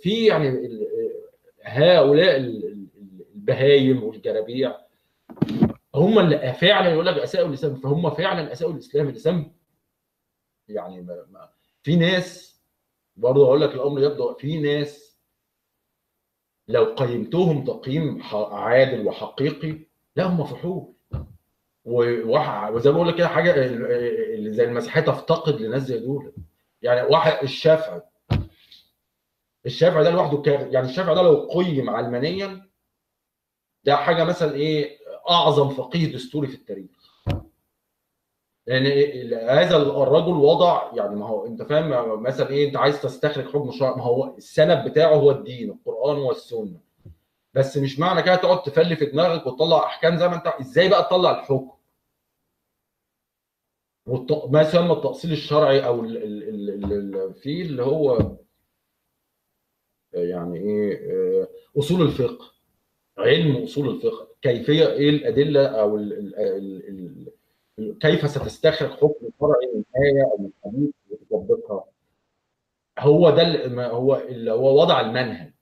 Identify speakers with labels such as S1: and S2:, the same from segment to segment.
S1: في يعني هؤلاء البهايم والجرابيع هم اللي فعلا يقول لك اساءوا الاسلام، فهم فعلا اساءوا الاسلام. يعني في ناس برضه اقول لك الامر يبدو، في ناس لو قيمتهم تقييم عادل وحقيقي لا هم فحول. وزي ما بقول لك كده حاجه اللي زي المسيحيه تفتقد لناس زي دول. يعني واحد الشافعي ده لوحده يعني الشافعي ده لو قيم علمانيا ده حاجه مثلا ايه، اعظم فقيه دستوري في التاريخ. لان هذا الرجل وضع، يعني ما هو انت فاهم مثلا ايه، انت عايز تستخرج حكم شرعي، ما هو السند بتاعه هو الدين، القران والسنه. بس مش معنى كده تقعد تفلي في دماغك وتطلع احكام زي ما انت ازاي بقى تطلع الحكم. ما يسمى التأصيل الشرعي او في اللي هو يعني ايه اصول الفقه، علم اصول الفقه، كيفيه ايه الادله او كيف ستستخرج حكم شرعي من ايه او من حديث وتطبقها. هو ده هو وضع المنهج.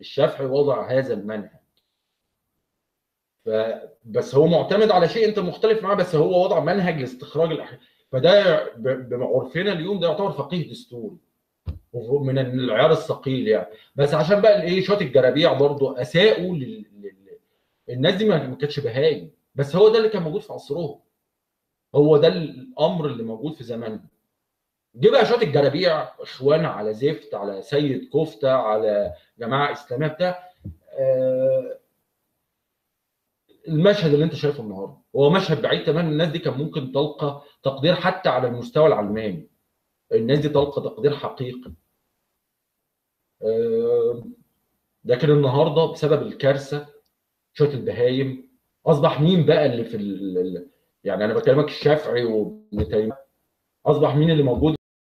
S1: الشافعي وضع هذا المنهج. بس هو معتمد على شيء انت مختلف معاه، بس هو وضع منهج لاستخراج الاحكام. فده بعرفنا اليوم ده يعتبر فقيه دستوري من العيار الثقيل يعني. بس عشان بقى الايه شويه الجرابيع برضو اساءوا الناس دي ما كانتش بهايم، بس هو ده اللي كان موجود في عصرهم. هو ده الامر اللي موجود في زمانهم. جه بقى شويه الجرابيع، اخوان على زفت، على سيد كفته، على جماعه اسلاميه بتاع المشهد اللي انت شايفه النهارده هو مشهد بعيد تماما. الناس دي كان ممكن تلقى تقدير حتى على المستوى العلماني. الناس دي تلقى تقدير حقيقي. آه، لكن النهارده بسبب الكارثه شويه البهايم اصبح مين بقى اللي في يعني انا بكلمك الشافعي وابن تيميه، اصبح مين اللي موجود